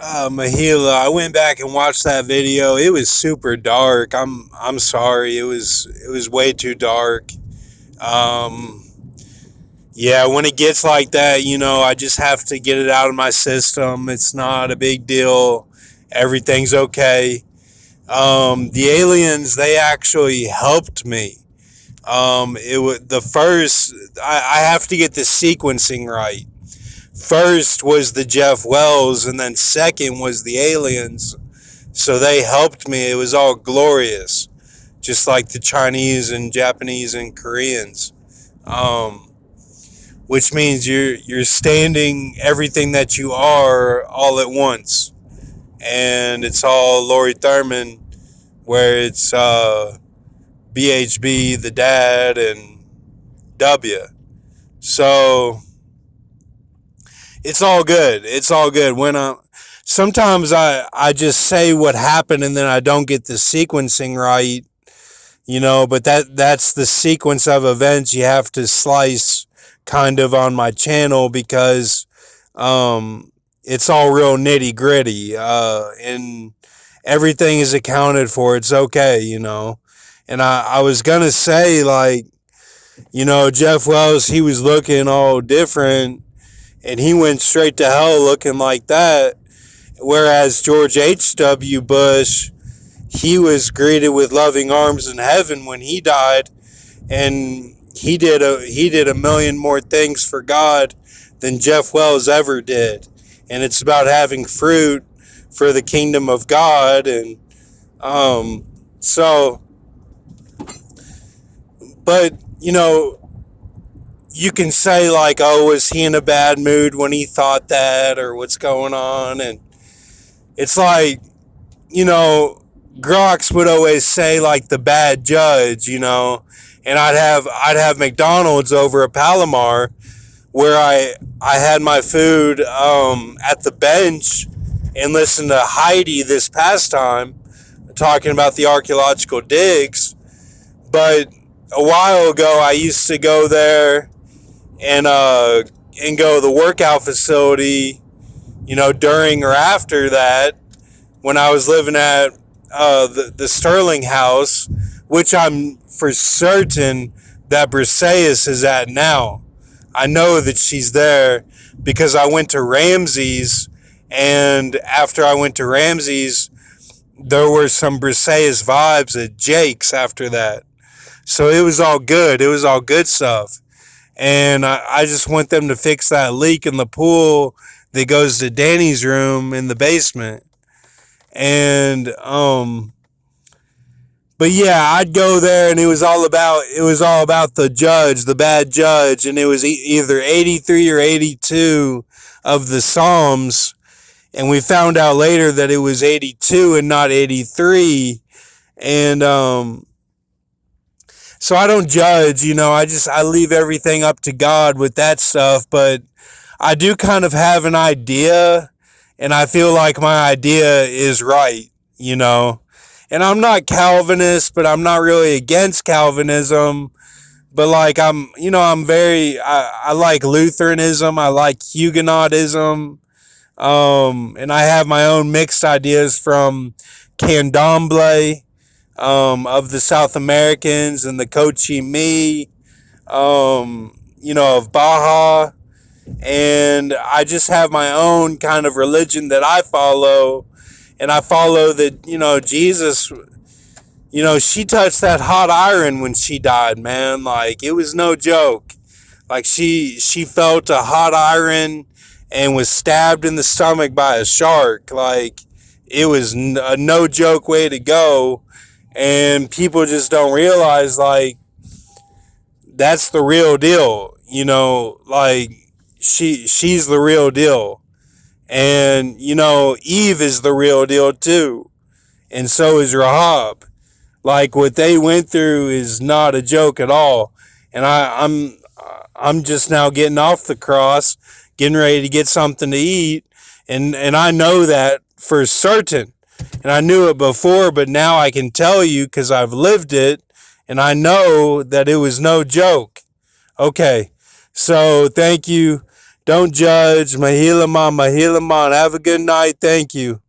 Mahila, I went back and watched that video. It was super dark. I'm sorry. It was way too dark. Um, yeah, when it gets like that, I just have to get it out of my system. It's not a big deal. Everything's okay. The aliens, they actually helped me. It was the first. I have to get the sequencing right. First was the Jeff Wells, and then second was the aliens. So they helped me. It was all glorious, just like the Chinese and Japanese and Koreans. Um, which means you're standing everything that you are all at once, and it's all Lori Thurman, where it's BHB, the dad, and W. So it's all good. It's all good. Sometimes I just say what happened and then I don't get the sequencing right, but that's the sequence of events you have to slice kind of on my channel because it's all real nitty gritty, and everything is accounted for. It's okay, And I was gonna say, like, Jeff Wells, he was looking all different and he went straight to hell looking like that. Whereas George H.W. Bush, he was greeted with loving arms in heaven when he died, and he did a million more things for God than Jeff Wells ever did. And it's about having fruit for the kingdom of God, and so, but you can say like, oh, was he in a bad mood when he thought that, or what's going on? And it's like, you know, Grox would always say like the bad judge, and I'd have McDonald's over at Palomar where I had my food at the bench and listened to Heidi this past time talking about the archaeological digs. But a while ago, I used to go there and go to the workout facility, during or after that when I was living at the Sterling House, which I'm for certain that Briseis is at now. I know that she's there because I went to Ramsey's, and after I went to Ramsey's, there were some Briseis vibes at Jake's after that. So it was all good. It was all good stuff. And I just want them to fix that leak in the pool that goes to Danny's room in the basement. And but yeah, I'd go there, and it was all about the judge, the bad judge, and it was either 83 or 82 of the Psalms, and we found out later that it was 82 and not 83. And so I don't judge, I leave everything up to God with that stuff, but I do kind of have an idea, and I feel like my idea is right, And I'm not Calvinist, but I'm not really against Calvinism. But like I like Lutheranism, I like Huguenotism, and I have my own mixed ideas from Candomblé, of the South Americans, and the Cochi Mi, of Baja. And I just have my own kind of religion that I follow. And I follow that, Jesus, she touched that hot iron when she died, man. Like, it was no joke. Like, she felt a hot iron and was stabbed in the stomach by a shark. Like, it was a no joke way to go. And people just don't realize, like, that's the real deal. Like, she's the real deal. And, Eve is the real deal too. And so is Rahab. Like, what they went through is not a joke at all. And I'm just now getting off the cross, getting ready to get something to eat. And I know that for certain. And I knew it before, but now I can tell you because I've lived it. And I know that it was no joke. Okay. So thank you. Don't judge. Mahila man. Have a good night. Thank you.